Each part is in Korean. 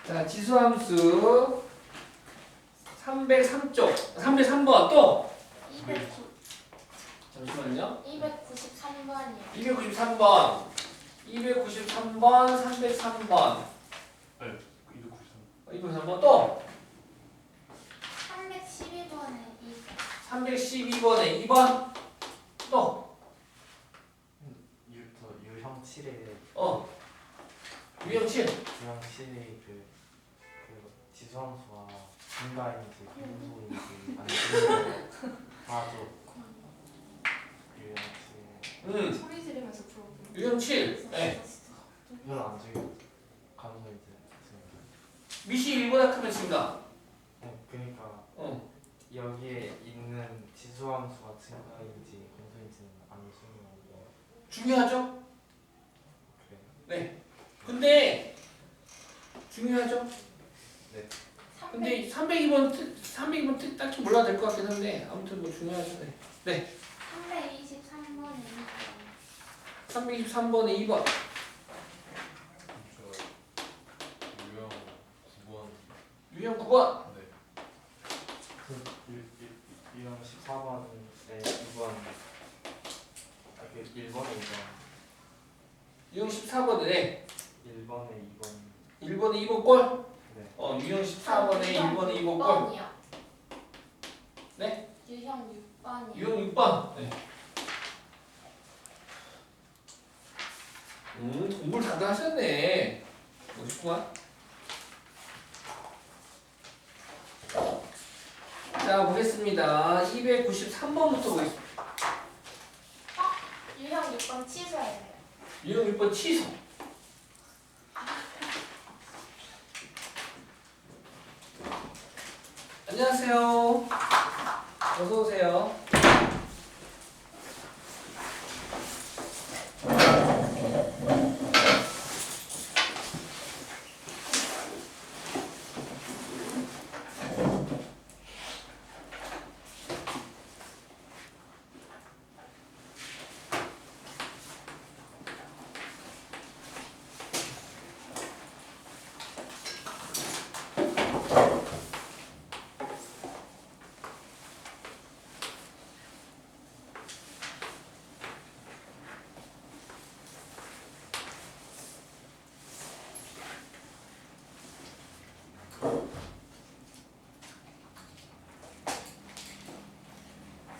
자, 지수함수 303쪽, 303번 또 잠시만요. 293번이요. 293번, 293번, 303번, 네, 293. 293번 또 312번에 312번에 2번 또 유형 7에 유형 7. 유형 7에 그 지수함수와 증가인지 분수인지 아니면 다도 유형 7 소리 지르면서 풀어보는 유형 7. 네. 이건 안 적용 가능성이 있습니다. 미시 1보다 크면 증가. 그러니까 여기에 있는 지수함수가 증가인지 분수인지는 안 중요하고 중요하죠? 그래요. 네. 근데 중요하죠? 네. 근데 302번 딱히 몰라도 될 것 같긴 한데 아무튼 뭐 중요하죠. 네. 323번에 323번에 2번. 유형 9번. 유형 9번. 네. 유형 14번에 2번 그 1번에 2번 유형 14번에 네. 1번에 2번 1번에 2번 꼴. 네. 유형 14번에 1번에 2번 꼴. 6번이요. 네. 유형 6번이요. 유형 6번. 네. 공부를 다들 하셨네. 멋있구만. 자, 보겠습니다. 293번부터 보겠습니다. 유형 6번 취소해요. 유형 6번 취소. 안녕하세요. 어서 오세요.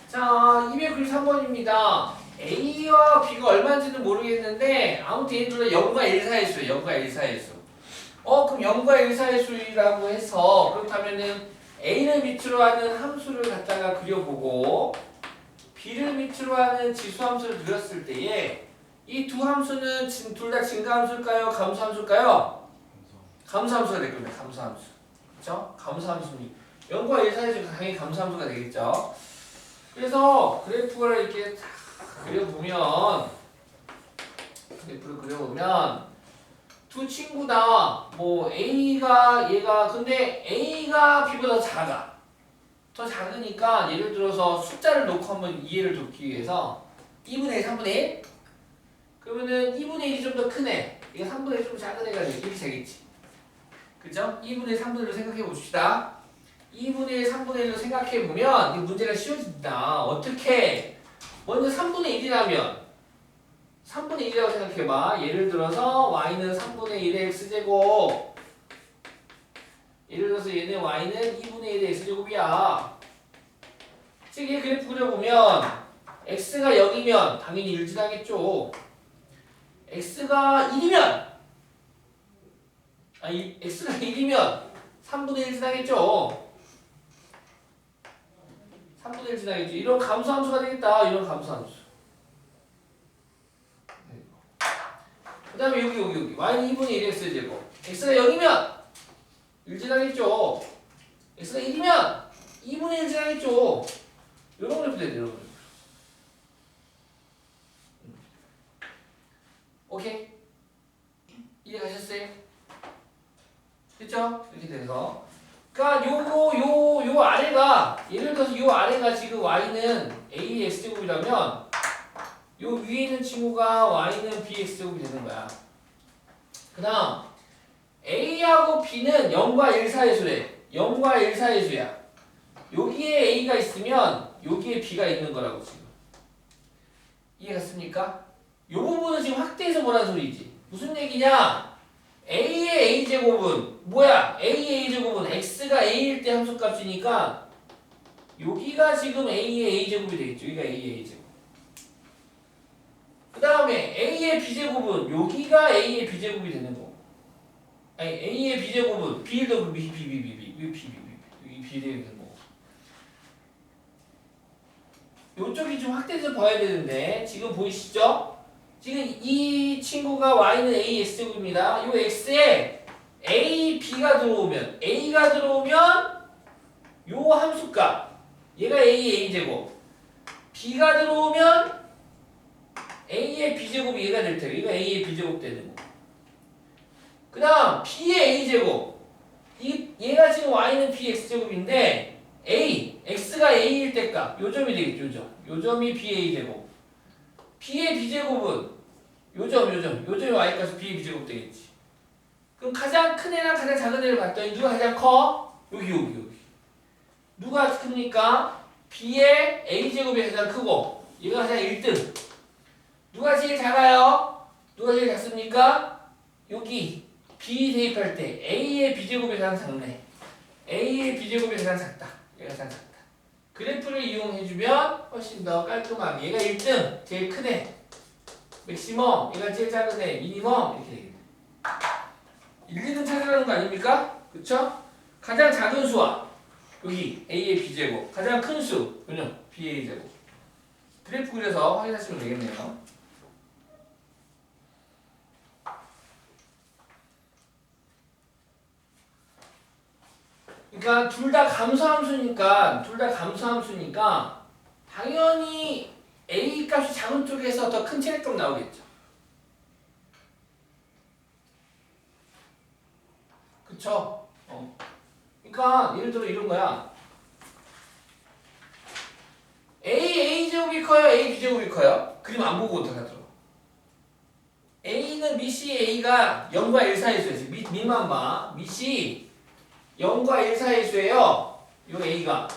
자, 293번입니다. A와 B가 얼마인지는 모르겠는데 아무튼 얘들은 0과 1 사이의 수예요. 0과 1 사이의 수. 그럼 0과 1 사이의 수라고 해서 그렇다면은 A를 밑으로 하는 함수를 갖다가 그려보고 B를 밑으로 하는 지수함수를 그렸을 때에 이 두 함수는 둘 다 증가함수일까요? 감소함수일까요? 감소함수가 될 겁니다. 감소함수. 그렇죠? 감소함수니 0과 1 사이의 수 당연히 감소함수가 되겠죠. 그래서 그래프를 이렇게 딱 그려보면 두 친구다. 뭐 A가 얘가 근데 A가 B보다 작아. 더 작으니까 예를 들어서 숫자를 놓고 한번 이해를 돕기 위해서 2분의 1, 3분의 1? 그러면은 2분의 1이 좀 더 크네. 이거 3분의 1 좀 작은 애가 이렇게 되겠지. 그죠? 2분의 1, 3분의 1로 생각해 봅시다. 2분의 1, 3분의 1로 생각해보면 이 문제가 쉬워진다. 어떻게? 먼저 3분의 1이라면 3분의 1이라고 생각해봐. 예를 들어서 y는 3분의 1의 x제곱 예를 들어서 얘는 y는 2분의 1의 x제곱이야. 즉 이 그래프 그려보면 x가 0이면 당연히 1 지나겠죠. x가 1이면 x가 1이면 3분의 1 지나겠죠. 3분의 1 지나겠죠. 이런 감소함수가 되겠다. 이런 감소함수. 그 다음에 여기 y는 2분의 1 x제곱 x가 0이면 1 지나겠죠. x가 1이면 2분의 1 지나겠죠. 이런 그래프 되죠. 이런 그래프. 오케이? 이해 가셨어요? 됐죠? 이렇게 돼서 그러니까 요 아래가 예를 들어서 요 아래가 지금 y는 a x제곱이라면 요 위에 있는 친구가 y는 b x제곱이 되는 거야. 그 다음 a A하고 B는 0과 1 사이의 수래. 0과 1 사이의 수야. 여기에 A가 있으면 여기에 B가 있는 거라고 지금. 이해갔습니까? 이 부분은 지금 확대해서 보라는 소리지. 무슨 얘기냐? A의 A제곱은 뭐야? A의 A제곱은 X가 A일 때 함수값이니까 여기가 지금 A의 A제곱이 되겠죠. 여기가 A의 A제곱. 그 다음에 A의 B제곱은 여기가 A의 B제곱이 되는 거고. 아니 A의 B제곱은 B도 B 되는 거고. 요쪽이 좀 확대해서 봐야 되는데 지금 보이시죠? 지금 이 친구가 Y는 A X제곱입니다. 이 X에 A, B가 들어오면 A가 들어오면 요 함수값 얘가 A의 A제곱 B가 들어오면 A의 B제곱이 얘가 될 테고 얘가 A의 B제곱 되는 거. 그 다음 B의 A제곱 얘가 지금 Y는 BX제곱인데 A, X가 A일 때 값 요점이 되겠죠. 요점이 B의 A제곱 B의 B제곱은 요점이 Y값이 B의 B제곱 되겠지. 그럼 가장 큰 애랑 가장 작은 애를 봤더니 누가 가장 커? 여기 누가 크니까 B의 A제곱이 가장 크고 얘가 가장 1등. 누가 제일 작아요? 누가 제일 작습니까? 여기 B 대입할 때 A의 B제곱이 가장 작네. A의 B제곱이 가장 작다. 얘가 가장 작다. 그래프를 이용해주면 훨씬 더 깔끔하게 얘가 1등 제일 큰 애 맥시멈 얘가 제일 작은 애 미니멈 이렇게 되겠네. 1, 2등 찾으라는 거 아닙니까? 그쵸? 가장 작은 수와 여기 A의 B제곱 가장 큰 수 그죠? B의 A제곱 그래프 그려서 확인하시면 되겠네요. 그러니까 둘 다 감소함수니까 당연히 A 값이 작은 쪽에서 더 큰 체력값 나오겠죠. 그쵸? 그러니까 예를 들어 이런 거야. A제곱이 커요? B제곱이 커요? 그림 안 보고 어떡하더라. A는 미시 A가 0과 1 사이의 수예요. 밑만 봐. 미시 0과 1 사이의 수예요. 요 A가.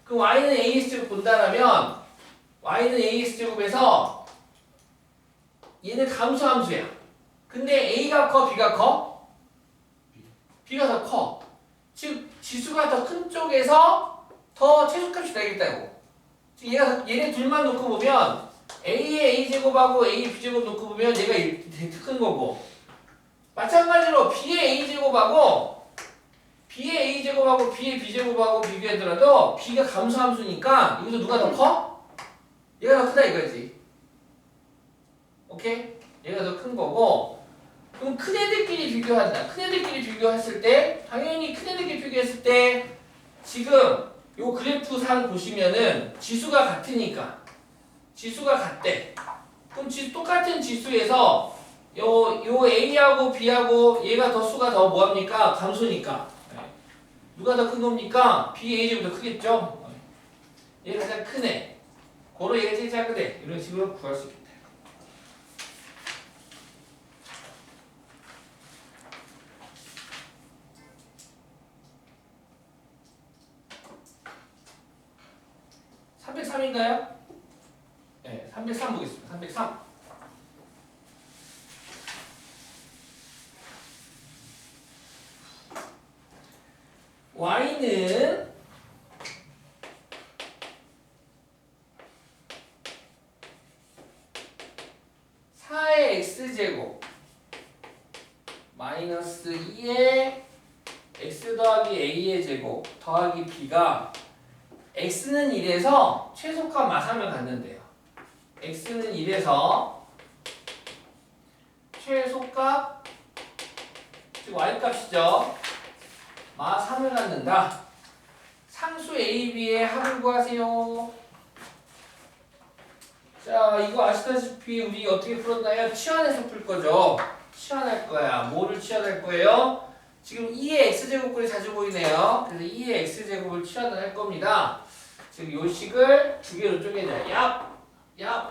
그럼 Y는 AX제곱 본다라면 Y는 AX제곱에서 얘는 감소함수야. 근데 A가 커? B가 커? B가 더 커. 즉 지수가 더 큰 쪽에서 더 최소값이 나겠다고. 즉 얘네 둘만 놓고 보면 A의 A제곱하고 A의 B제곱 놓고 보면 얘가 큰 거고 마찬가지로 B의 A제곱하고 B의 B제곱하고 비교하더라도 B가 감소함수니까 여기서 누가 더 커? 얘가 더 크다 이거지. 오케이? 얘가 더 큰 거고 그럼 큰 애들끼리 비교한다. 큰 애들끼리 비교했을 때 당연히 큰 애들끼리 비교했을 때 지금 요 그래프상 보시면은 지수가 같으니까 지수가 같대. 그럼 똑같은 지수에서 요 A하고 B하고 얘가 더 수가 더 뭐합니까? 감소니까 누가 더 큰 겁니까? B, A제곱 더 크겠죠? 얘가 가장 큰 애. 고로 얘가 제일 작은 애. 이런 식으로 구할 수 있겠다. (303인가요) 네, 303 보겠습니다. 303. Y는 4의 X제곱 마이너스 2의 X 더하기 A의 제곱 더하기 B가 X는 1에서 최소값 마삼을 갖는데요. X는 1에서 최소값 즉 Y값이죠. 마 3을 갖는다. 상수 A, B의 합을 구하세요. 자, 이거 아시다시피 우리 어떻게 풀었나요? 치환해서 풀 거죠. 치환할 거야. 뭐를 치환할 거예요? 지금 2의 X제곱꼴이 자주 보이네요. 그래서 2의 X제곱을 치환을 할 겁니다. 지금 요 식을 두 개로 쪼개자. 얍.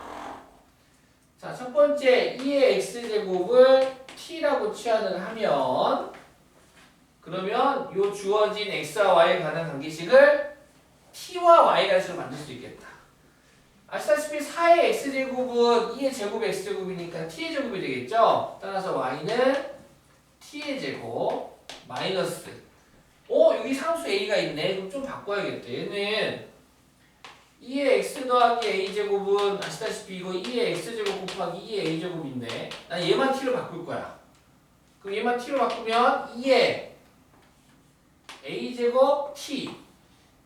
자, 첫 번째 2의 X제곱을 T라고 치환을 하면 그러면 요 주어진 x와 y에 관한 관계식을 t와 y 가식으로 만들 수 있겠다. 아시다시피 4의 x제곱은 2의 제곱 x제곱이니까 t의 제곱이 되겠죠? 따라서 y는 t의 제곱 마이너스 여기 상수 a가 있네. 그럼 좀 바꿔야겠다. 얘는 2의 x 더하기 a제곱은 아시다시피 이거 2의 x제곱 곱하기 2의 a제곱인데 난 얘만 t로 바꿀 거야. 그럼 얘만 t로 바꾸면 2의 a제곱 t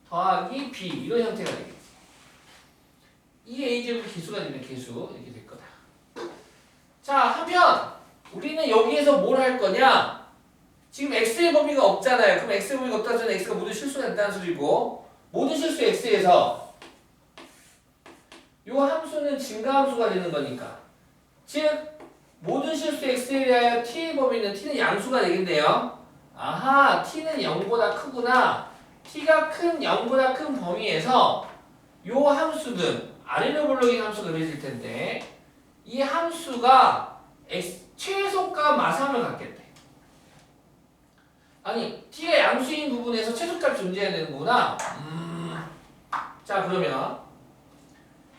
더하기 b 이런 형태가 되겠지. 2의 a제곱이 개수가 되면 개수 이렇게 될 거다. 자, 한편 우리는 여기에서 뭘 할 거냐? 지금 x의 범위가 없잖아요. 그럼 x의 범위가 없다는 소리는 x가 모든 실수가 된다는 소리고 모든 실수 x에서 요 함수는 증가함수가 되는 거니까 즉 모든 실수 x에 대하여 t의 범위는 t는 양수가 되겠네요. 아하, t는 0보다 크구나. t가 큰 0보다 큰 범위에서 요 함수는 아래로 블록인 함수가 그려질 텐데 이 함수가 최소값 마삼을 갖겠대. 아니 t가 양수인 부분에서 최소값이 존재해야 되는 거구나. 자 그러면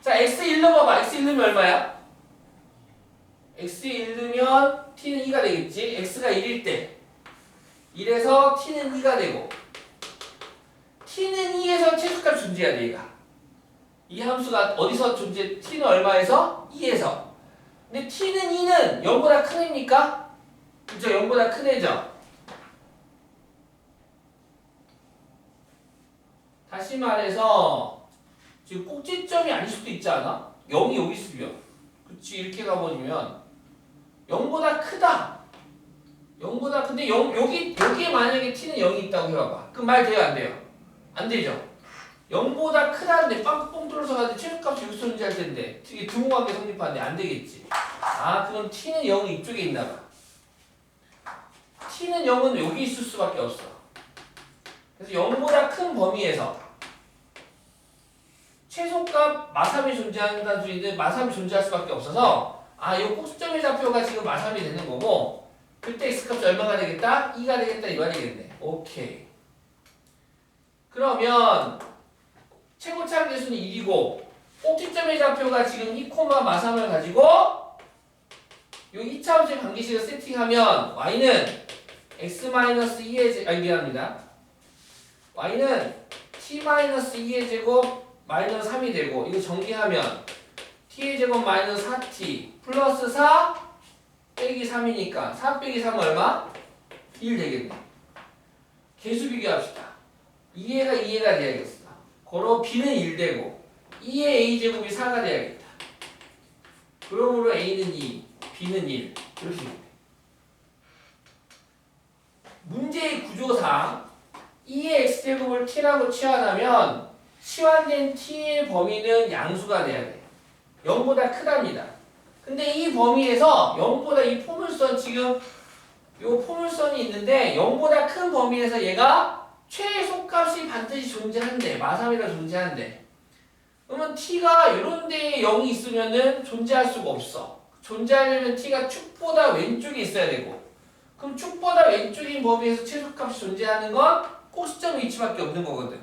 자 x1 넣어봐봐. x1 넣으면 얼마야? x1 넣으면 t는 2가 되겠지. x가 1일 때 1에서 t는 2가 되고 t는 2에서 최소값 존재해야 돼. 얘가 이 함수가 어디서 존재? t는 얼마에서? 2에서. 근데 t는 2는 0보다 큰 애입니까? 그죠? 0보다 큰 애죠. 다시 말해서 지금 꼭지점이 아닐 수도 있지 않아? 0이 여기 있으면 그치 이렇게 가버리면 0보다 크다. 0보다 근데 여기에 만약에 t는 0이 있다고 해봐봐. 그럼 말 돼요 안 돼요? 안 되죠. 0보다 크다는데 빵꾸뻥 뚫어서 가는데 최소값이 여기서 존재할 텐데 이게 등호관계 성립하는데 안 되겠지. 아 그럼 t는 0은 이쪽에 있나 봐. t는 0은 여기 있을 수밖에 없어. 그래서 0보다 큰 범위에서 최소값 마삼이 존재한다는 소리인데 마삼이 존재할 수밖에 없어서 이 꼭지점의 좌표가 지금 마삼이 되는 거고 그때 x값이 얼마가 되겠다? 2가 되겠다 이 말이겠네. 오케이. 그러면 최고차항 계수는 1이고 꼭지점의 좌표가 지금 2, 마삼을 가지고 요 2차함수의 관계식을 세팅하면 y는 x-2의 미안합니다. y는 t-2의 제곱 마이너스 3이 되고 이거 정리하면 t의 제곱 마이너스 4t 플러스 4 빼기 3이니까 4 빼기 3은 얼마? 1 되겠네. 개수 비교합시다. 2해가 2해가 돼야겠어. 고로 b는 1 되고 2의 a제곱이 4가 돼야겠다. 그러므로 a는 2, b는 1 이렇게 됩니다. 문제의 구조상 2의 x제곱을 t라고 치환하면 치환된 t의 범위는 양수가 돼야 돼. 0보다 크답니다. 근데 이 범위에서 0보다 이 포물선 지금 요 포물선이 있는데 0보다 큰 범위에서 얘가 최소값이 반드시 존재한대. 마삼이라 존재한대. 그러면 t가 이런 데에 0이 있으면은 존재할 수가 없어. 존재하려면 t가 축보다 왼쪽에 있어야 되고 그럼 축보다 왼쪽인 범위에서 최소값이 존재하는 건 꼭지점 위치밖에 없는 거거든.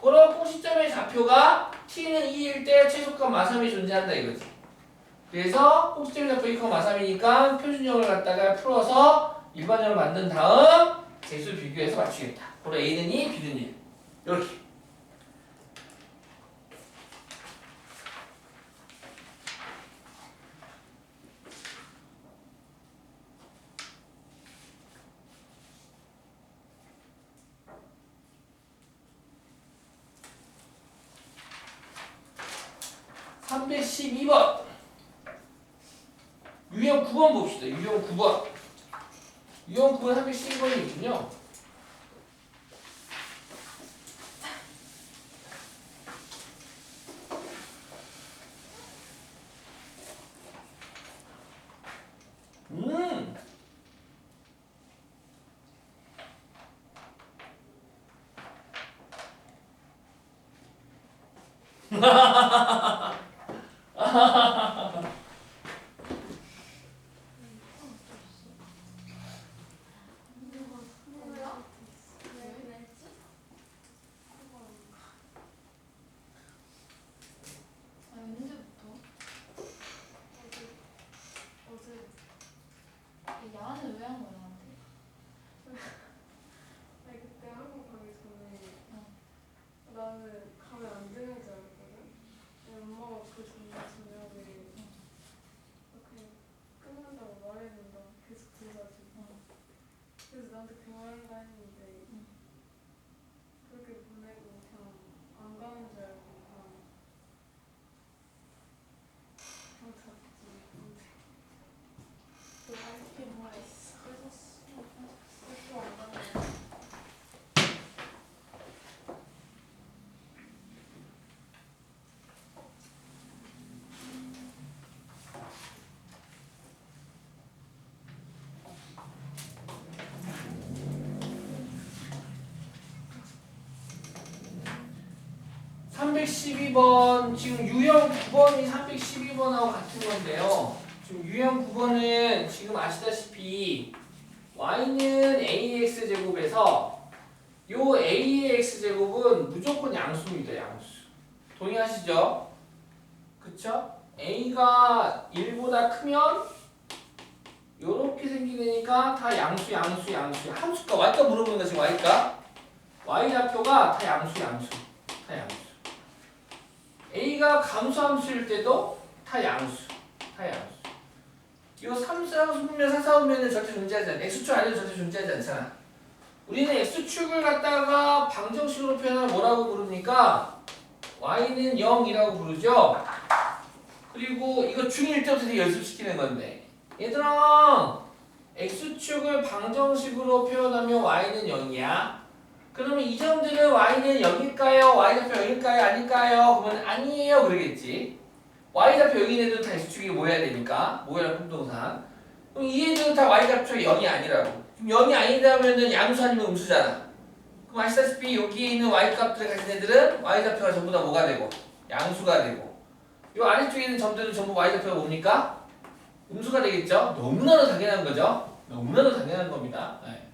그럼 꼭지점의 좌표가 t는 2일 때 최소값 마삼이 존재한다 이거지. 그래서 꼭지점의 좌표 2, 마삼이니까 표준형을 갖다가 풀어서 일반형을 만든 다음 재수 비교해서 맞추겠다. 그럼 a는 2, b는 1 이렇게. (312번) 유형 9번 봅시다. 유형 9번. 유형 9번 312번이 있군요. 뭐야? 너한테 교환한다 했는데 그렇게 보내고 그냥 안 가는 줄 알고 그냥 잤지. 근데 이게 뭐야 있어. 그래서 또안 가는 거야. 312번 지금 유형 9번이 312번하고 같은 건데요. 지금 유형 9번은 지금 아시다시피 y는 ax 제곱에서 요 ax 제곱은 무조건 양수입니다. 양수. 동의하시죠? 그쵸? a가 1보다 크면 요렇게 생기니까 다 양수. 함수가 y가 물어보는 거 지금 y가 y 좌표가 다 양수. 다 양수. a가 감수함수일 때도 다 양수. 이거 3사오면 4사오면 절대 존재하지 않아. x축 아니면 절대 존재하지 않잖아. 우리는 x축을 갖다가 방정식으로 표현하면 뭐라고 부릅니까? y는 0이라고 부르죠. 그리고 이거 중1 때부터 되게 연습시키는 건데 얘들아 x축을 방정식으로 표현하면 y는 0이야. 그러면 이 점들은 y는 0일까요? y좌표 0일까요? 아닐까요? 그러면 아니에요 그러겠지. y좌표 0인 애들은 다 x축이 모여야 되니까 모여라 품동산. 그럼 이 애들은 다 y좌표 0이 아니라고. 그럼 0이 아니라면 양수 아니면 음수잖아. 그럼 아시다시피 여기에 있는 y값들을 가진 애들은 y좌표가 전부 다 뭐가 되고 양수가 되고 이 아래쪽에 있는 점들은 전부 y좌표가 뭡니까? 음수가 되겠죠? 너무나도 당연한 거죠? 너무나도 당연한 겁니다. 네.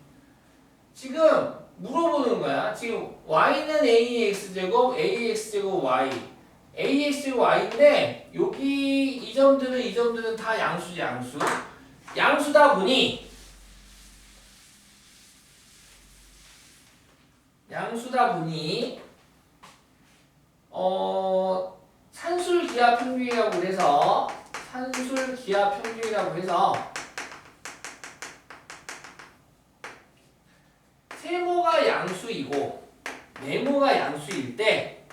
지금 물어보는 거야. 지금 y는 ax제곱, ax제곱 y ax제곱 y인데 여기 이 점들은 다 양수지 양수. 양수다 보니 산술기하 평균이라고 해서 세모가 양수이고 네모가 양수일 때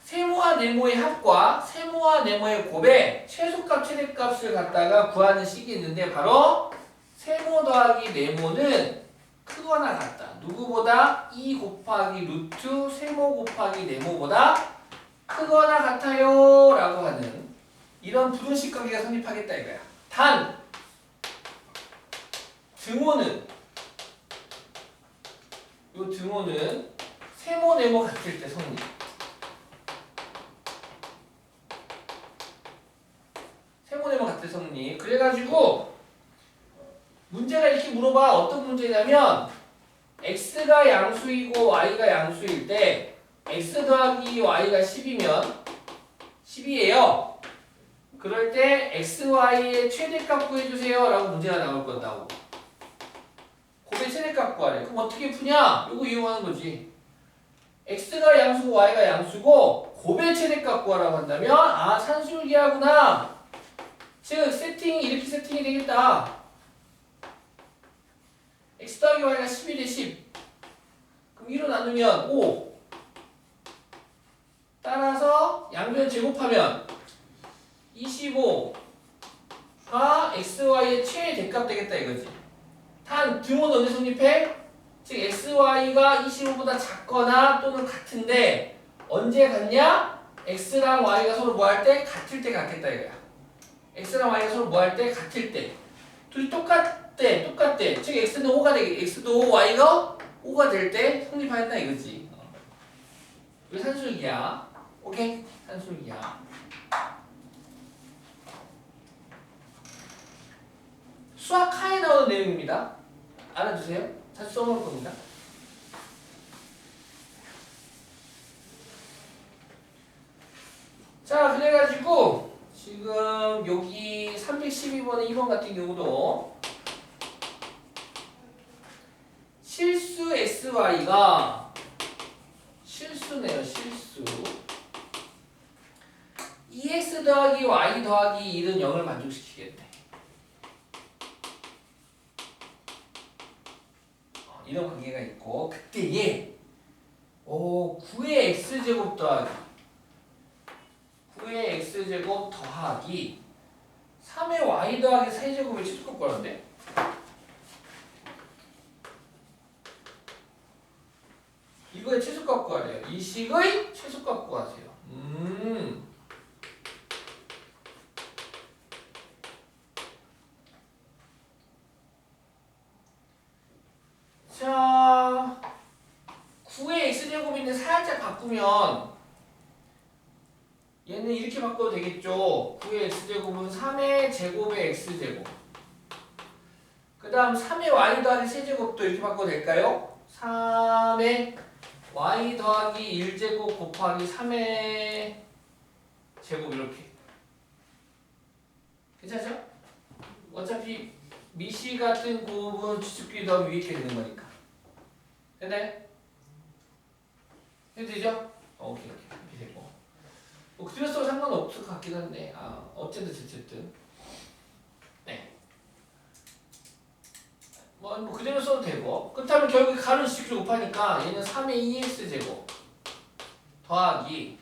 세모와 네모의 합과 세모와 네모의 곱의 최소값 최대값을 갖다가 구하는 식이 있는데 바로 세모 더하기 네모는 크거나 같다. 누구보다 2 곱하기 루트 세모 곱하기 네모보다 크거나 같아요 라고 하는 이런 부등식 관계가 성립하겠다 이거야. 단 등호는 세모 네모 같을 때 성립. 세모 네모 같을 때 성립. 그래가지고 문제가 이렇게 물어봐. 어떤 문제냐면 x가 양수이고 y가 양수일 때 x 더하기 y가 10이면 10이에요. 그럴 때 x, y의 최대값 구해주세요 라고 문제가 나올 건다고. 곱의 최대값 구하래. 그럼 어떻게 푸냐? 이거 이용하는 거지. x가 양수고 y가 양수고 곱의 최대값 구하라고 한다면 아 산술기하구나. 즉 세팅이 이렇게 세팅이 되겠다. x 더하기 y가 10이 돼 10. 그럼 1로 나누면 5. 따라서 양변 제곱하면 25가 x, y의 최대값 되겠다 이거지. 단 등호는 언제 성립해? 즉 x, y가 25보다 작거나 또는 같은데 언제 같냐? x랑 y가 서로 뭐 할 때? 같을 때 같겠다 이거야. x랑 y가 서로 뭐 할 때? 같을 때. 둘이 똑같대. 즉 x는 5가 되겠. x도 y가 5가 될 때 성립하였다 이거지. 이거 산술기야. 오케이? 산술기야. 수학 하에 나오는 내용입니다. 알아두세요. 자주 써놓을 겁니다. 자, 그래가지고 지금 여기 312번의 2번 같은 경우도 실수 SY가 실수네요. 실수 2x 더하기 y 더하기 1은 0을 만족시키겠대. 이런 관계가 있고 그때 얘 9의 x제곱 더하기 9의 x제곱 더하기 3의 y 더하기 세제곱의 최소값구하는데 이거의 최소값 구하래요. 이 식의 최소값 구하세요. 자, 9의 x제곱인데 살짝 바꾸면 얘는 이렇게 바꿔도 되겠죠. 9의 x제곱은 3의 제곱의 x제곱. 그 다음 3의 y 더하기 세제곱도 이렇게 바꿔도 될까요? 3의 y 더하기 1제곱 곱하기 3의 제곱 이렇게. 괜찮죠? 어차피 미시 같은 곱은 주습끼리 더하면 위에 있게 되는 거니까. 됐나요? 해도 되죠? 오케이. 이렇게 되고. 뭐 그대로 써도 상관없을 것 같긴 한데 어쨌든 네. 뭐 그대로 써도 되고 그렇다면 결국에 가로 주식끼리 곱하니까 얘는 3의 2x제곱 더하기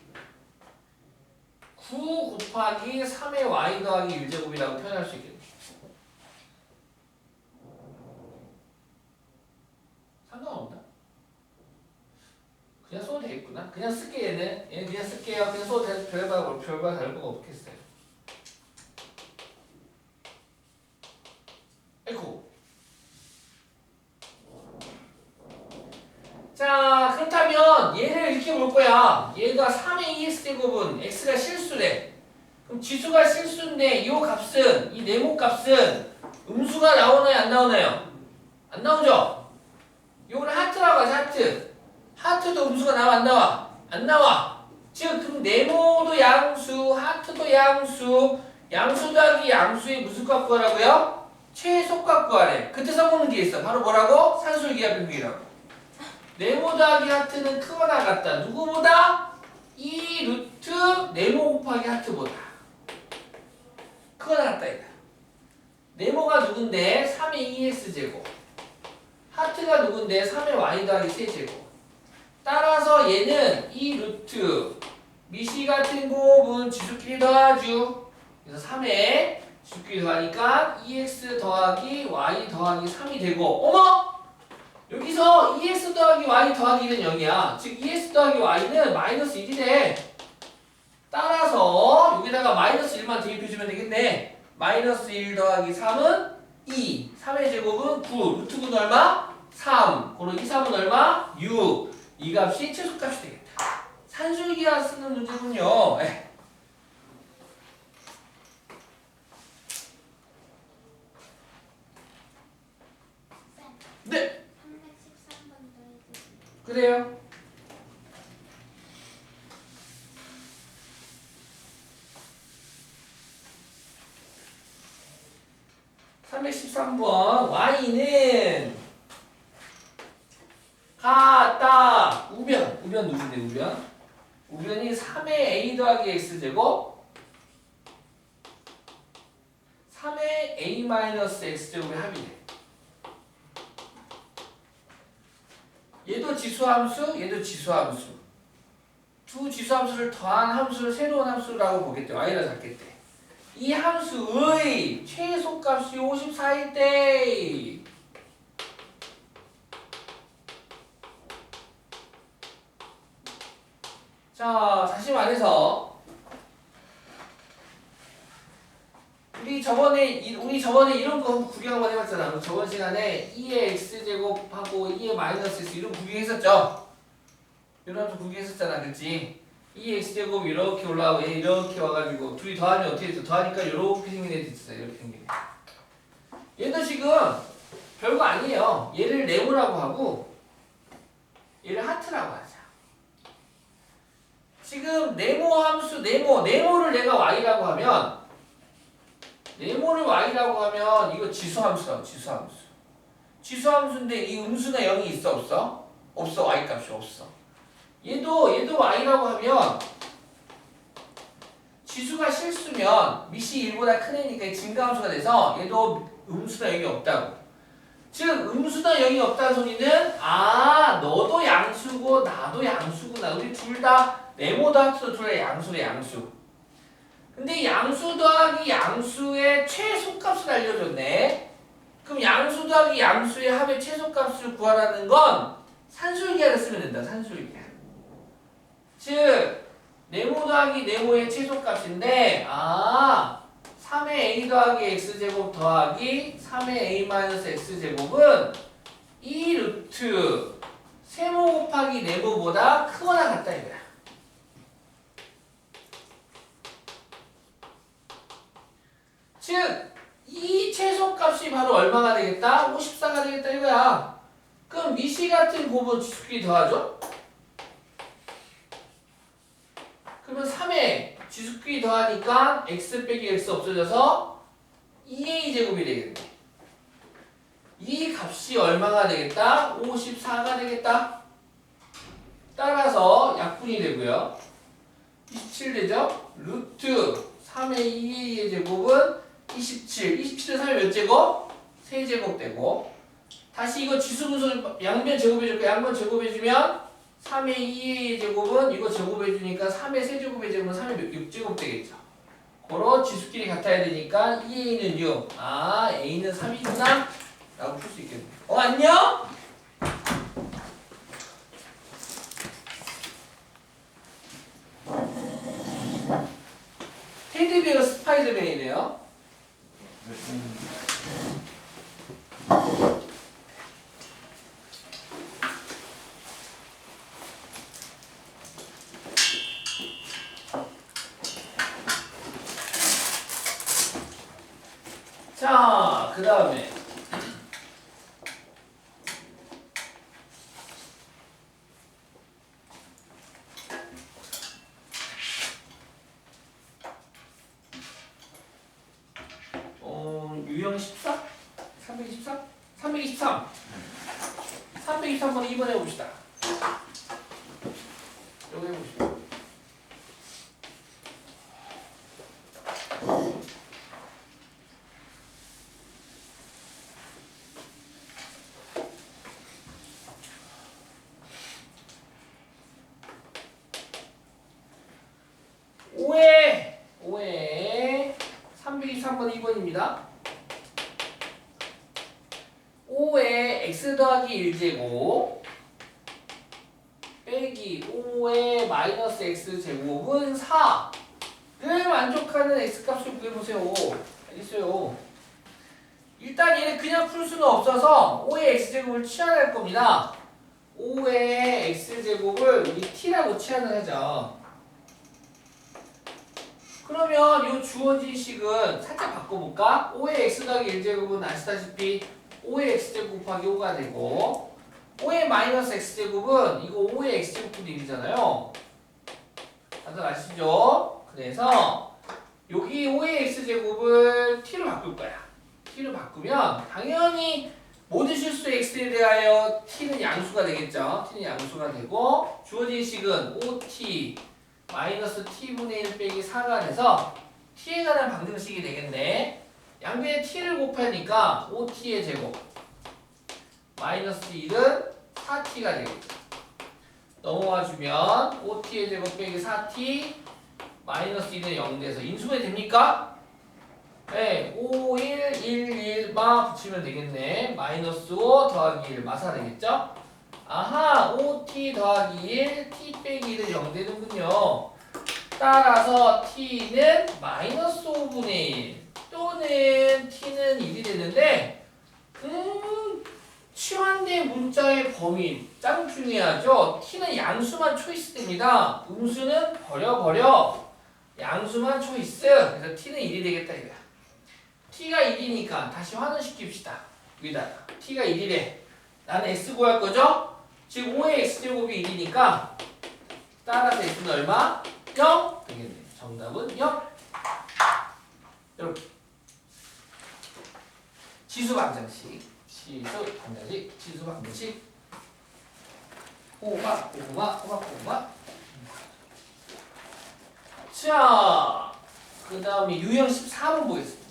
9 곱하기 3의 y 더하기 1제곱이라고 표현할 수 있겠네. 상관없나? 그냥 써도 되겠구나. 그냥 쓸게 얘는 그냥 쓸게요. 그냥 써도 돼서 별바 다를 거가 없겠어요. 에코. 자 그렇다면 얘를 이렇게 볼 거야. 얘가 3의 2x제곱은 x가 실수래. 그럼 지수가 실수인데 이 값은 이 네모 값은 음수가 나오나요 안 나오나요? 안 나오죠? 요거는 하트라고 하지 하트. 하트도 음수가 나와 안 나와? 안 나와. 즉 그럼 네모도 양수, 하트도 양수, 양수 더하기 양수의 무슨 값 구하라고요? 최소값 구하래. 그때 써먹는 게 있어. 바로 뭐라고? 산술기하병이라고. 네모 더하기 하트는 크거나 같다. 누구보다? 2 루트 네모 곱하기 하트보다 크거나 같다 이다. 네모가 누군데? 3의 2x제곱. 하트가 누군데? 3의 y 더하기 세제곱. 따라서 얘는 2 루트 미시 같은 곱은 지수끼리 더하죠. 그래서 3에 지수끼리 더하니까 2x 더하기 y 더하기 3이 되고 어머! 여기서 2x 더하기 y 더하기 1은 0이야. 즉 2x 더하기 y는 마이너스 1이 돼. 따라서 여기다가 마이너스 1만 대입해주면 되겠네. 마이너스 1 더하기 3은 2. 3의 제곱은 9. 루트 9는 얼마? 3. 고로 2, 3은 얼마? 6. 이 값이 최소값이 되겠다. 산술기하 쓰는 문제군요. 네. 313번 더해주세요. 그래요. (313번) y는 같다. 우변 누구인데 우변이 3의 a 더하기 x제곱 3의 a 마이너스 x제곱의 합이래. 얘도 지수함수, 얘도 지수함수. 두 지수함수를 더한 함수를 새로운 함수라고 보겠대. y라 잡겠대. 이 함수의 최소값이 54일 때 자, 다시 말해서 우리 저번에 이런 거 구경 한번 해봤잖아. 저번 시간에 2의 x제곱하고 2의 마이너스 x 이런 구경했었죠? 이런 거 구경했었잖아. 그치? 2의 x제곱 이렇게 올라가고 얘 이렇게 와가지고 둘이 더하면 어떻게 됐어? 더하니까 이렇게 생긴 애도 있어. 이렇게 생긴 애. 얘도 지금 별거 아니에요. 얘를 네모라고 하고 얘를 하트라고 하자. 지금 네모 함수 네모를 내가 y라고 하면 네모를 y라고 하면 이거 지수함수라고. 지수함수인데 이 음수나 0이 있어 없어? 없어. y 값이 없어. 얘도 y라고 하면 지수가 실수면 미시 1보다 큰 애니까 증가함수가 돼서 얘도 음수나 0이 없다고. 즉 음수나 0이 없다는 소리는 너도 양수고 나도 양수구나. 우리 둘 다 네모도 합쳐서 둘 다 양수래 양수. 근데 양수 더하기 양수의 최소값을 알려줬네. 그럼 양수 더하기 양수의 합의 최소값을 구하라는 건 산술기하를 쓰면 된다. 산술기하. 즉 네모 더하기 네모의 최소값인데 3의 a 더하기 x제곱 더하기 3의 a 마이너스 x제곱은 2 루트 세모 곱하기 네모보다 크거나 같다 이거야. 즉 이 최소값이 바로 얼마가 되겠다? 54가 되겠다 이거야. 그럼 미시 같은 곱은 지수끼리 더하죠? 그러면 3에 지수끼리 더하니까 x 빼기 x 없어져서 2a 제곱이 되겠네. 이 값이 얼마가 되겠다? 54가 되겠다. 따라서 약분이 되고요. 27 되죠? 루트 3의 2a의 제곱은 27. 27은 3의 몇 제곱? 3제곱 되고 다시 이거 지수분수 양변 제곱해줄까? 양변 제곱해주면 3의 2a의 제곱은 이거 제곱해주니까 3의 세제곱의 제곱은 3의 6제곱 되겠죠. 고로 지수끼리 같아야 되니까 2a는 6. a는 3이구나 라고 풀 수 있겠네. 안녕? 테디베어 스파이더맨이네요. 자, 그 다음에 유형 14? 323? 323 323번 2번 해봅시다. 여기 해봅시다. 오해 323번 2번입니다. 5에 x 더하기 1제곱 빼기 5의 마이너스 x제곱은 4를 만족하는 x값을 구해보세요. 알겠어요? 일단 얘는 그냥 풀 수는 없어서 5의 x제곱을 치환할 겁니다. 5의 x제곱을 우리 t라고 치환을 하자. 그러면 이 주어진 식은 살짝 바꿔볼까? 5의 x 더하기 1제곱은 아시다시피 5의 x제곱 곱하기 5가 되고 5의 마이너스 x제곱은 이거 5의 x제곱분의 1이잖아요. 다들 아시죠? 그래서 여기 5의 x제곱을 t로 바꿀 거야. t로 바꾸면 당연히 모든 실수의 x에 대하여 t는 양수가 되겠죠. t는 양수가 되고 주어진 식은 5t 마이너스 t분의 1 빼기 4가 돼서 t에 관한 방정식이 되겠네. 양변에 t를 곱하니까 5t의 제곱 마이너스 1은 4t가 되겠죠. 넘어와 주면 5t의 제곱 빼기 4t 마이너스 1은 0 돼서 인수분해 됩니까? 네, 5, 1, 1, 1 마 붙이면 되겠네. 마이너스 5 더하기 1 마사 되겠죠? 5t 더하기 1 t 빼기 1은 0 되는군요. 따라서 t는 마이너스 5분의 1 또는 t는 1이 되는데 치환된 문자의 범위 짱 중요하죠. t는 양수만 초이스됩니다. 음수는 버려. 양수만 초이스. 그래서 t는 1이 되겠다 이거야. t가 1이니까 다시 환원시킵시다. 여기다가 t가 1이래. 나는 x 구할 거죠? 즉 5의 x제곱이 1이니까 따라서 x는 얼마? 0 되겠네. 정답은 0. 이렇게 지수 방정식 호박. 자, 그 다음에 유형 14번 보겠습니다.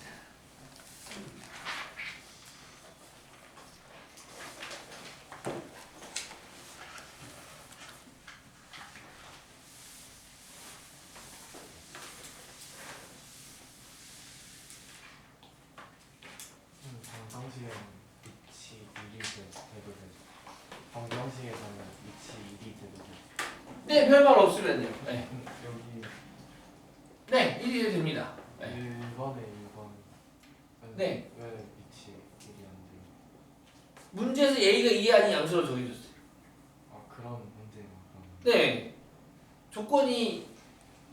네, 별말 없으면요. 네, 여기 네, 1이 됩니다. 네. 1번에 2번. 네. 왜 밑이 1이 안 돼요? 문제에서 A가 2이 아닌 양수로 정해줬어요. 아 그런 문제가 그런. 네, 조건이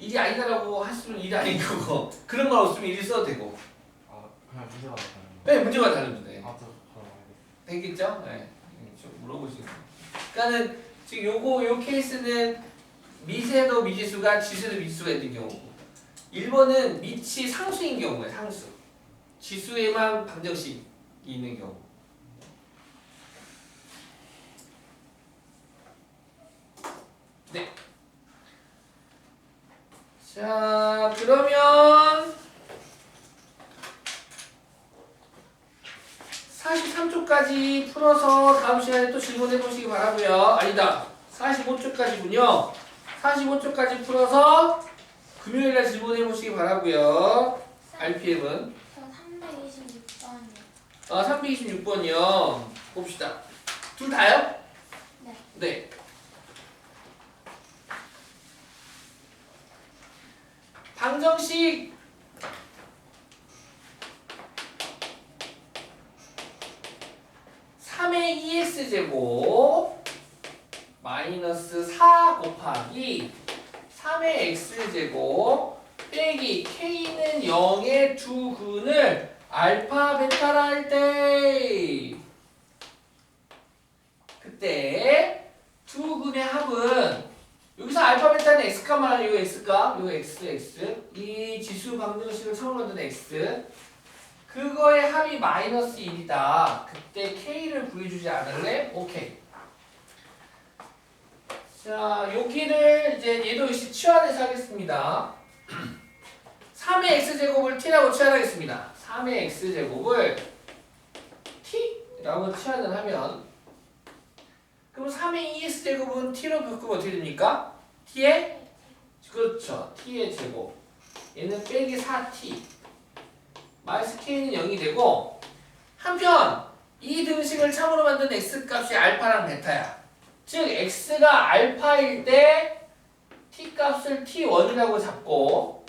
1이 아니다라고 했으면 1이 아닌 거고 그런 말 없으면 1이 써도 되고. 아 그냥 문제가 다른 거. 네, 문제만 다른데. 아저 그럼 알겠어요. 되겠죠? 네, 좀 물어보시고. 그러니까는 지금 요 케이스는 미세도 미지수가 지수도 미지수가 있는 경우고 1번은 밑이 상수인 경우에 상수 지수에만 방정식이 있는 경우. 네. 자, 그러면 43초까지 풀어서 다음 시간에 또 질문해 보시기 바라고요. 아니다. 45초까지군요. 45초까지 풀어서 금요일날 질문해 보시기 바라고요. RPM은 저 326번이요. 326번이요. 봅시다. 둘 다요? 네. 네. 방정식 3의 2x제곱 마이너스 4 곱하기 3의 x제곱 빼기 k는 0의 두 근을 알파 베타라 할 때 그때 두 근의 합은 여기서 알파 베타는 x가만 요 x가 요 x 이 지수 방정식을 처음 만든 x 그거의 합이 마이너스 1이다. 그때 k를 구해주지 않을래? 오케이. 자, 여기를 이제 얘도 역시 치환해서 하겠습니다. 3의 x제곱을 t라고 치환하겠습니다. 3의 x제곱을 t라고 치환을 하면 그럼 3의 2x제곱은 t로 바꾸면 어떻게 됩니까? t의? 그렇죠. t의 제곱. 얘는 빼기 4t. 마이너스 k는 0이 되고 한편 이 등식을 참으로 만든 x값이 알파랑 베타야. 즉 x가 알파일 때 t값을 t1이라고 잡고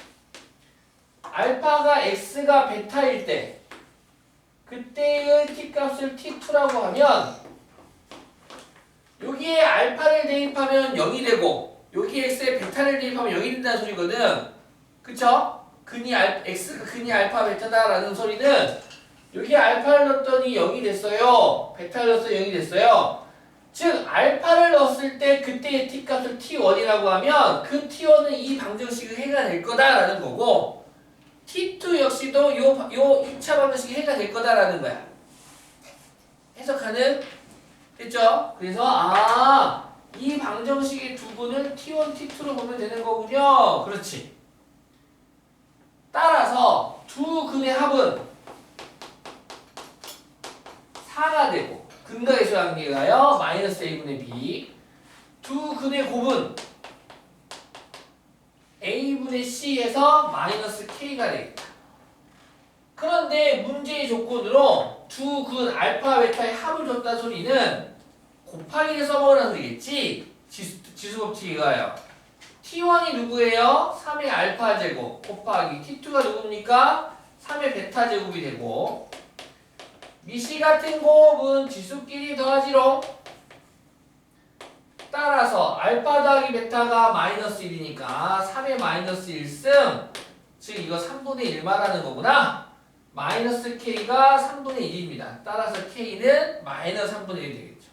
알파가 x가 베타일 때 그때의 t값을 t2라고 하면 여기에 알파를 대입하면 0이 되고 여기 x에 베타를 대입하면 0이 된다는 소리거든. 그쵸? x가 근이 알파 베타다라는 소리는 여기 알파를 넣었더니 0이 됐어요. 베타를 넣어서 0이 됐어요. 즉 알파를 넣었을 때 그때의 t값을 t1이라고 하면 그 t1은 이 방정식을 해가 될 거다라는 거고 t2 역시도 요 2차 방정식이 해가 될 거다라는 거야. 해석하는 됐죠? 그래서 이 방정식의 두 분을 t1, t2로 보면 되는 거군요. 그렇지. 따라서 두 근의 합은 4가 되고 근거의 수관계가요 마이너스 a분의 b 두 근의 곱은 a분의 c에서 마이너스 k가 되겠다. 그런데 문제의 조건으로 두 근 알파 베타의 합을 줬다는 소리는 곱하기를 써먹으라는 소리겠지. 지수법칙이가요. t1이 누구예요? 3의 알파 제곱 곱하기 t2가 누굽니까? 3의 베타 제곱이 되고 미시 같은 곱은 지수끼리 더하지롱. 따라서 알파 더하기 베타가 마이너스 1이니까 3의 마이너스 1승 즉 이거 3분의 1 말하는 거구나. 마이너스 k가 3분의 1입니다. 따라서 k는 마이너스 3분의 1이 되겠죠.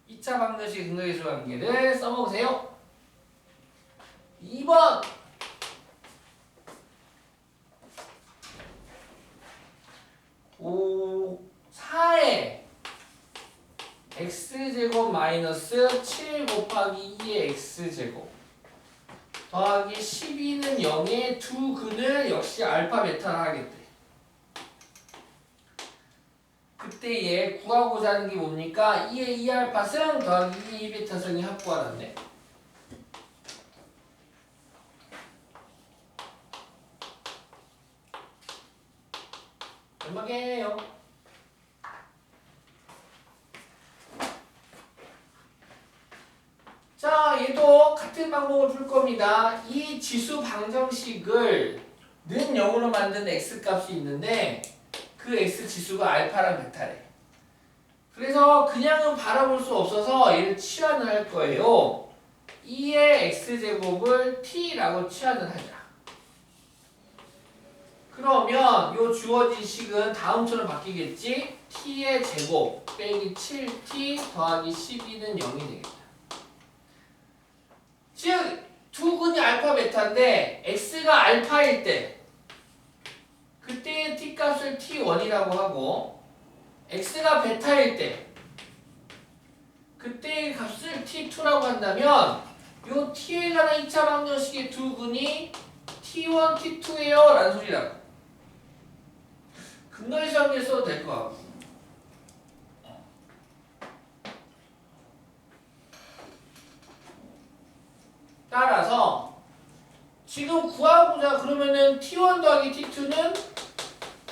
2차 방정식 근거계수 관계를 써먹으세요. 2번 4의 x제곱 마이너스 7 곱하기 2의 x제곱 더하기 12는 0의 두 근을 역시 알파 베타라 하겠대. 그때 얘 구하고자 하는 게 뭡니까? 2의 2알파승 더하기 2의 2베타승이 합구하란데. 얼마게요? 자, 얘도 같은 방법을 풀 겁니다. 이 지수 방정식을 는 0으로 만든 x값이 있는데 그 x지수가 알파랑 베타래. 그래서 그냥은 바라볼 수 없어서 얘를 치환을 할 거예요. 2의 x제곱을 t라고 치환을 하자. 그러면 요 주어진 식은 다음처럼 바뀌겠지? t의 제곱 빼기 7t 더하기 12는 0이 되겠다. 즉, 두 근이 알파 베타인데 x가 알파일 때 그때의 t값을 t1이라고 하고 x가 베타일 때 그때의 값을 t2라고 한다면 요 t에 관한 2차 방정식의 두 근이 t1, t2예요 라는 소리라고. 근거에서 한개 써도 될 것 같고. 따라서 지금 구하고자 그러면은 t1 더하기 t2는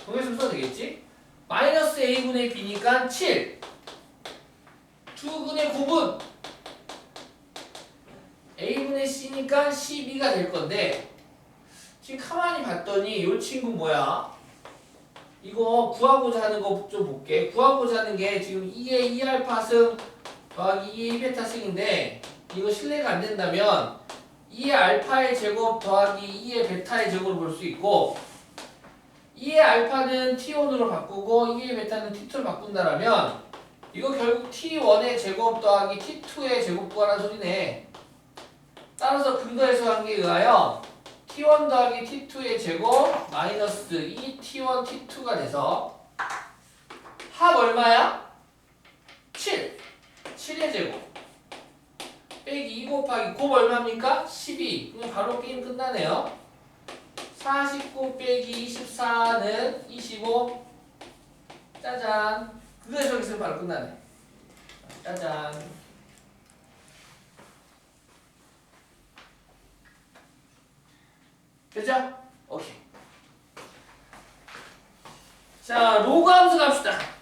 동의수 써도 되겠지? 마이너스 a분의 b니까 7 두 근의 곱은 a분의 c니까 12가 될 건데 지금 가만히 봤더니 이 친구 뭐야? 이거 구하고자 하는 거 좀 볼게. 구하고자 하는 게 지금 2의 2알파승 더하기 2의 2베타승인데 이거 실례가 안 된다면 2의 알파의 제곱 더하기 2의 베타의 제곱으로 볼 수 있고 2의 알파는 t1으로 바꾸고 2의 베타는 t2로 바꾼다라면 이거 결국 t1의 제곱 더하기 t2의 제곱 구하라는 소리네. 따라서 근거에서 한계에 의하여 t1 더하기 t2의 제곱 마이너스 2t1 t2가 돼서 합 얼마야? 7 7의 제곱 빼기 2 곱하기 곱 얼마입니까? 12. 그럼 바로 게임 끝나네요. 49 빼기 24는 25. 짜잔. 그거에서 여기서 바로 끝나네. 짜잔. 됐죠? 오케이. 자, 로그 함수 갑시다.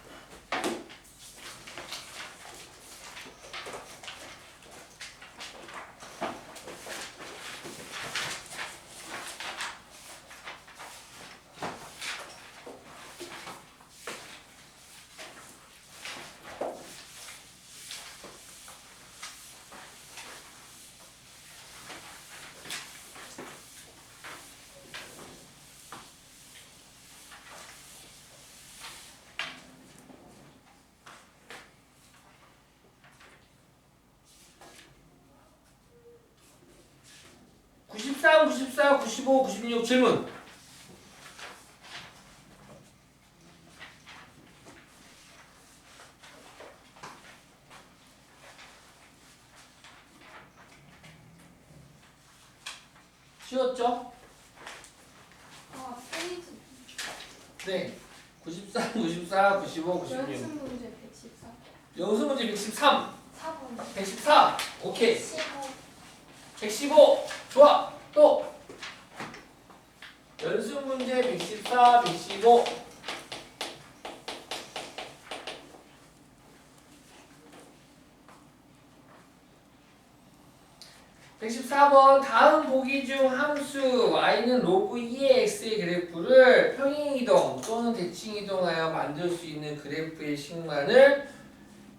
(93, 94, 95, 96) 질문. 쉬웠죠? 아, 페이지 네. 93, 94, 95, 96. 연습 문제 114. 영수 문제 113, 4번. 114. 오케이. 15. 115. 좋아. 또. 연습 문제 114, 115. (114번) 다음 보기 중 함수 y는 로그 2의 x의 그래프를 평행이동 또는 대칭이동하여 만들 수 있는 그래프의 식만을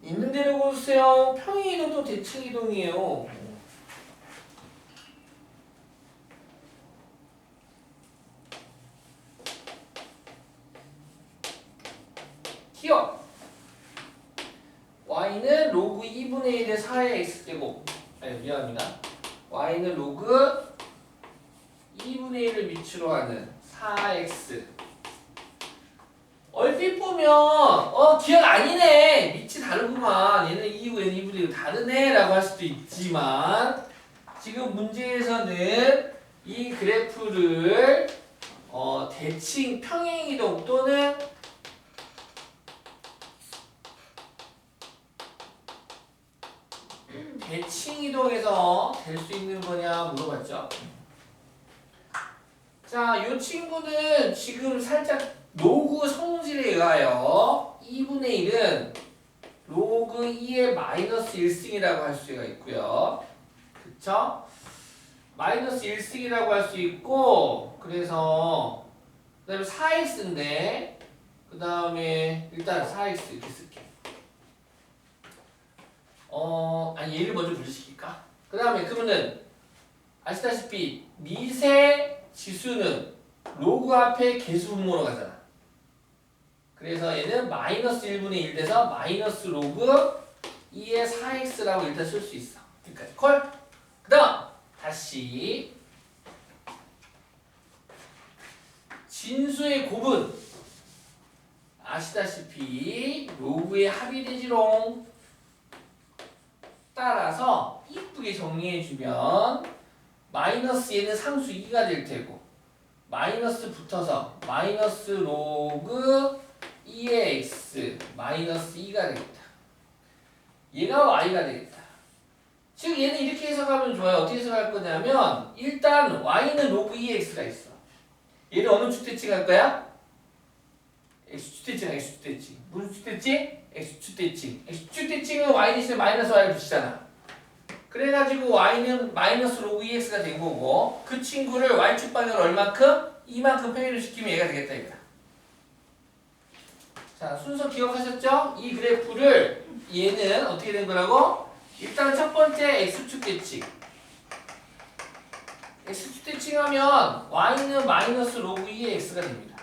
있는 대로 고르세요. 평행이동도 대칭이동이에요. 기억. y는 로그 2분의 1의 4의 x제곱. 아니 미안합니다. y는 로그 2분의 1을 밑으로 하는 4x. 얼핏 보면 기억 아니네. 밑이 다르구만. 얘는 2고 얘는 2분의 1 다르네 라고 할 수도 있지만 지금 문제에서는 이 그래프를 대칭 평행이동 또는 대칭이동에서 될 수 있는 거냐 물어봤죠. 자, 이 친구는 지금 살짝 로그 성질에 의하여 2분의 1은 로그 2의 마이너스 1승이라고 할 수가 있고요. 그 그쵸? 마이너스 1승이라고 할 수 있고 그래서 그 다음에 4x인데 그 다음에 일단 4x 이렇게 쓸게. 아니 얘를 먼저 분리시킬까? 그 다음에 그러면은 아시다시피 미세 지수는 로그 앞에 개수 분모로 가잖아. 그래서 얘는 마이너스 1분의 1 돼서 마이너스 로그 2의 4x라고 일단 쓸 수 있어. 여기까지 콜? 그 다음 다시 진수의 곱은 아시다시피 로그의 합이 되지롱. 따라서 이쁘게 정리해주면 마이너스 얘는 상수 2가 될 테고 마이너스 붙어서 마이너스 로그 2의 x 마이너스 2가 되겠다. 얘가 y가 되겠다. 즉 얘는 이렇게 해석하면 좋아요. 어떻게 해석할 거냐면 일단 y는 로그 2의 x가 있어. 얘를 어느 축대칭 할 거야? x축대칭, x축대칭. 무슨 축대칭? x축대칭. x축대칭은 y 대신에 마이너스 y를 붙이잖아. 그래가지고 y는 마이너스 로그 2x가 된 거고 그 친구를 y축 방향으로 얼마큼? 이만큼 평행을 시키면 얘가 되겠다 이거야. 자 순서 기억하셨죠? 이 그래프를 얘는 어떻게 된 거라고? 일단 첫 번째 x축대칭. x축대칭 하면 y는 마이너스 로그 2의 x가 됩니다.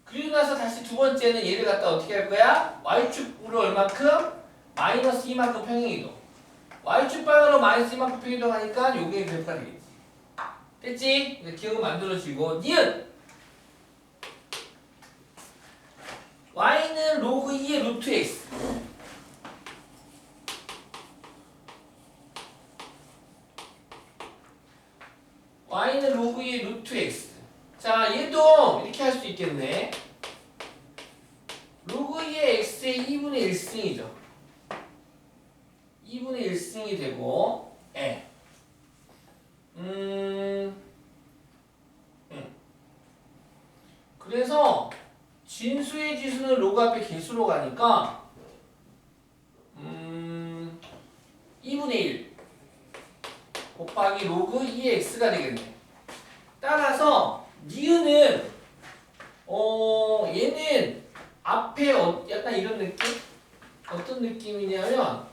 그리고 나서 다시 두 번째는 얘를 갖다 어떻게 할 거야? y축으로 얼마큼? 마이너스 이만큼 평행이동. y축 방향으로 마이너스 이만큼 평행이동 하니까 요게 그래프가 되겠지. 됐지? 기억은 만들어지고 니은 y는 로그 2의 루트 x y는 로그 2의 루트 x. 자 얘도 이렇게 할 수 있겠네. 로그 2의 x의 2분의 1승이죠. 2분의 1승이 되고 그래서 진수의 지수는 로그 앞에 개수로 가니까 2분의 1 곱하기 로그 2의 x가 되겠네. 따라서 니은은 얘는 앞에 약간 이런 느낌? 어떤 느낌이냐면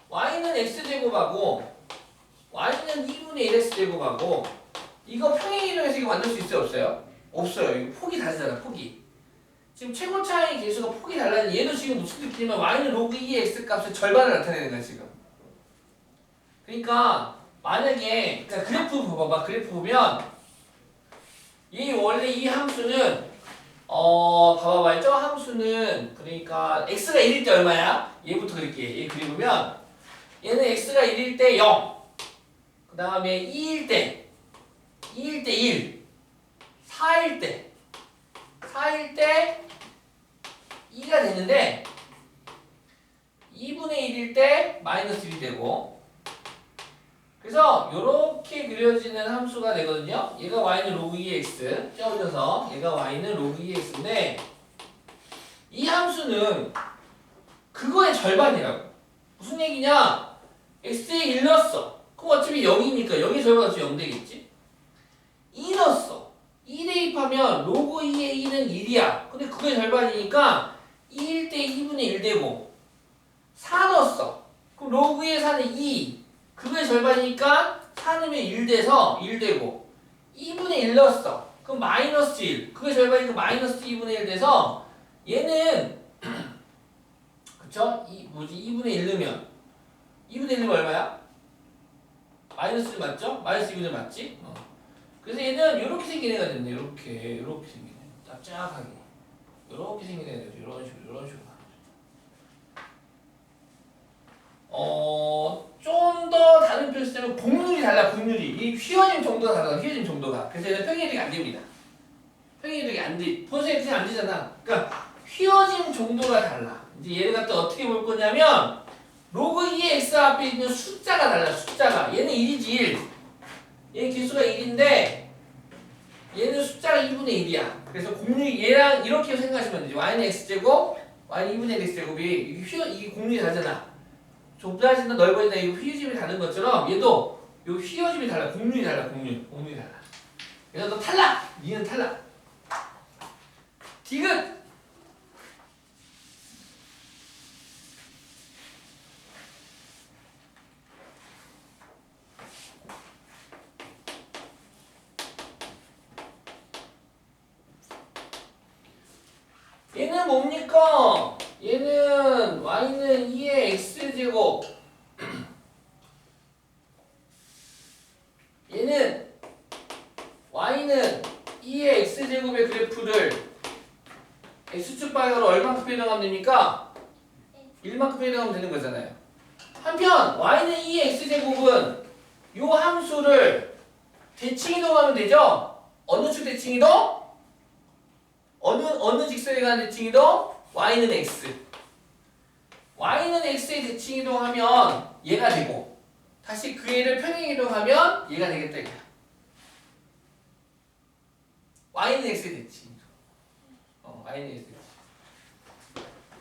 y는 x제곱하고 y는 2분의 1x제곱하고 이거 평행이동해서 이거 만들 수 있어요 없어요? 없어요. 이거 폭이 다르잖아 폭이. 지금 최고 차이 개수가 폭이 달라는 얘도 지금 무슨 느낌이냐면 y는 로그 2의 x 값의 절반을 나타내는 거야 지금. 그러니까 만약에 그러니까 그래프 봐봐. 그래프 보면 이 원래 이 함수는 봐봐봐. 저 함수는 그러니까 x가 1일 때 얼마야? 얘부터 그릴게. 얘 그리면 얘는 x가 1일 때 0. 그 다음에 2일 때 1. 4일 때 2가 되는데 2분의 1일 때 마이너스 1이 되고 그래서 이렇게 그려지는 함수가 되거든요. 얘가 y는 로그 2의 x 쪄져서 얘가 y는 로그 2의 x인데 이 함수는 그거의 절반이라고. 무슨 얘기냐? x에 1 넣었어. 그럼 어차피 0이니까 0의 절반 어차피 0 되겠지? 2 넣었어. 2 대입하면 로그 2의 2는 1이야. 근데 그거의 절반이니까 2일 때 2분의 1 되고 4 넣었어. 그럼 로그 2의 4는 2. 그거의 절반이니까 4 넣으면 1 돼서 1 되고 2분의 1 넣었어. 그럼 마이너스 1. 그거의 절반이니까 마이너스 2분의 1 돼서 얘는 그쵸? 2분의 1 넣으면 2분의 1 넣으면 얼마야? 마이너스 1 맞죠? 마이너스 2분의 1 맞지? 그래서 얘는 이렇게 생긴 애가 됐네. 이렇게 생긴 애. 짭짤하게. 이렇게 생긴 애가 되죠. 이런 식으로. 좀 더 다른 표현 쓰자면 곡률이 달라. 곡률이. 이 휘어짐 정도가 다르다. 휘어짐 정도가. 그래서 얘는 평행이동이 안 됩니다. 평행이동이 안 돼. 본선에 안 되잖아. 그러니까 휘어짐 정도가 달라. 이제 얘를 갖다 어떻게 볼 거냐면 로그 2의 x 앞에 있는 숫자가 달라. 숫자가. 얘는 1이지 1. 얘 개수가 1인데 얘는 숫자 숫자가 2분의 1이야. 그래서 공률 얘랑 이렇게 생각하시면 되죠. y는 x제곱, y는 2분의 x제곱이 이게 공률이 다르잖아. 좁아진다 넓어진다 이 휘어짐이 다른 것처럼 얘도 이 휘어짐이 달라. 공률이 달라. 공률이 달라. 그래서 너 탈락! 니는 탈락. 디귿! 얘는 뭡니까? 얘는 y는 2의 x제곱 얘는 y는 2의 x제곱의 그래프를 x축 방향으로 얼만큼 변형하면 됩니까? 1만큼 변형하면 되는 거잖아요. 한편 y는 2의 x제곱은 요 함수를 대칭 이동하면 되죠? 어느 축 대칭 이동? 어느 직선에 가는 대칭 이동? y는 x. y는 x에 대칭 이동하면 얘가 되고 다시 그 애를 평행 이동하면 얘가 되겠다 이거야. y는 x에 대칭 이동. y는 x에 대칭.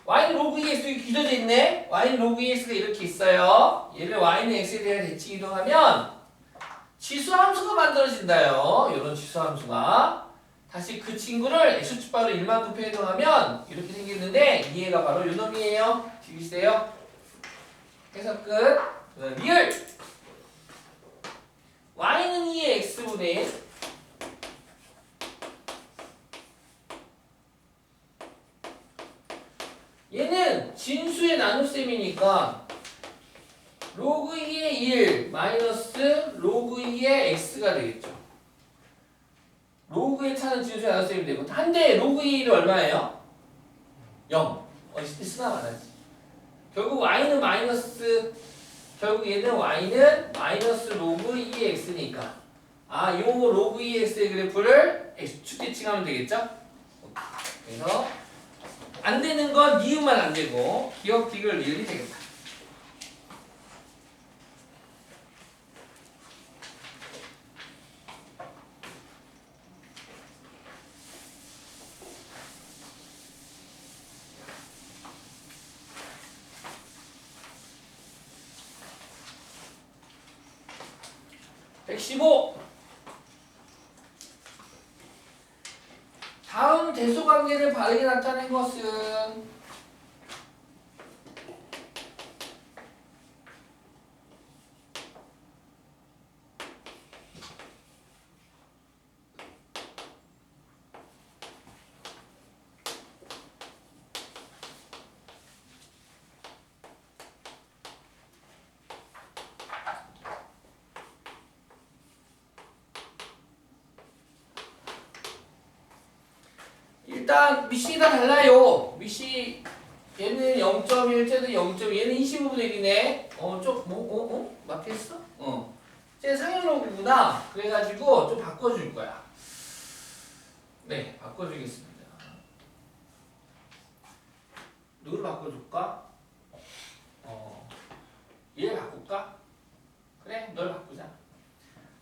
y는 로그 2x가 길어져 있네. y는 로그 2x가 이렇게 있어요. 얘를 y는 x에 대한 대칭 이동하면 지수 함수가 만들어진다요. 이런 지수 함수가. 다시 그 친구를 x축 바로 1만큼 변형하면 이렇게 생겼는데 얘가 바로 요 놈이에요. 디귿이에요. 해석 끝. 리을 y는 2의 x분의 1 얘는 진수의 나눗셈이니까 로그 2의 1 마이너스 로그 2의 x가 되겠죠. 로그의 차는 진수의 나눗셈이 되고 한데 로그 2의 1이 얼마예요? 0. 이때 쓰나 말하지. 결국 y는 마이너스 결국 얘는 y는 마이너스 로그 2의 x니까 요 로그 2의 x의 그래프를 x축 대칭하면 되겠죠? 그래서 안 되는 건 니은만 안 되고 기억 디귿 리을이 되겠다. 다음 대소관계를 바르게 나타낸 것은 일단 미시가 달라요. 미시 얘는 0.1, 쟤는 0.2, 얘는 25분의 1이네. 맞겠어? 쟤 상현로그구나. 그래가지고 좀 바꿔줄 거야. 네, 바꿔주겠습니다. 누구를 바꿔줄까? 얘를 바꿀까? 그래, 널 바꾸자.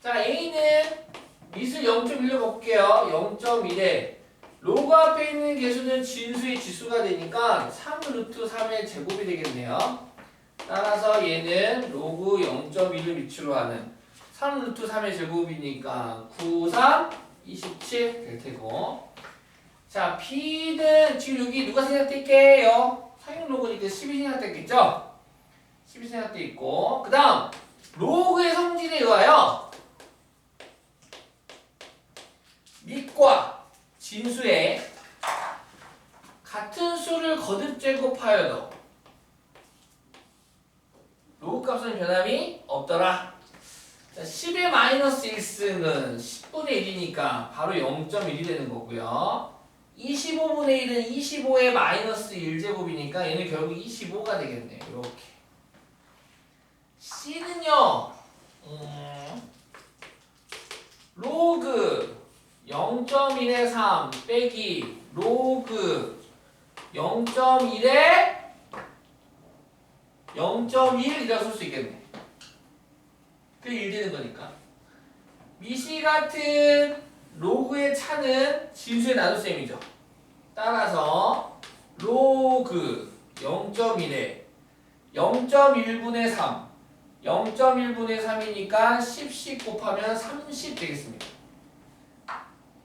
자, A는 밑을 0.1로 볼게요. 0.1에 로그 앞에 있는 개수는 진수의 지수가 되니까 3 루트 3의 제곱이 되겠네요. 따라서 얘는 로그 0.1을 밑으로 하는 3 루트 3의 제곱이니까 9, 3, 27 될 테고. 자, B는 지금 여기 누가 생략될게요? 상용 로그니까 10이 생략됐겠죠? 10이 생략돼 있고. 그 다음 로그의 성질에 의하여 밑과 진수에 같은 수를 거듭 제곱하여도 로그 값은 변함이 없더라. 자, 10의 마이너스 1승은 10분의 1이니까 바로 0.1이 되는 거고요. 25분의 1은 25의 마이너스 1제곱이니까 얘는 결국 25가 되겠네요. 이렇게. C는요. 로그 0.1의 3 빼기 로그 0.1의 0.1이라고 쓸 수 있겠네. 그게 1 되는 거니까. 미시 같은 로그의 차는 진수의 나눗셈이죠. 따라서 로그 0.1에 0.1분의 3 0.1분의 3이니까 10씩 곱하면 30 되겠습니다.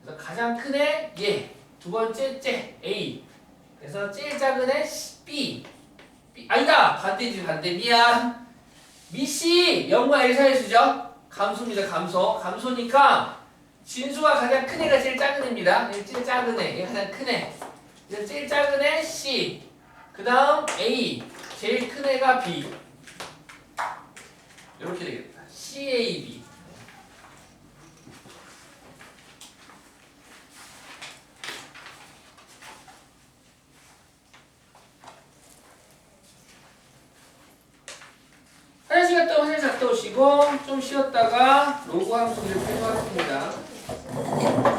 그래서 가장 큰 애 얘, 두 번째 째 A, 그래서 제일 작은 애 B, 아니다 반대지 반대 미안 미씨 0과 L 사이의 수죠. 감소입니다. 감소니까 진수가 가장 큰 애가 제일 작은 애입니다. 제일 작은 애 얘가 가장 큰 애. 그래서 제일 작은 애 C, 그 다음 A, 제일 큰 애가 B. 이렇게 되겠다. CAB. 화장실 갔다 오시고 좀 쉬었다가 로그 함수를 펴도록 하겠습니다.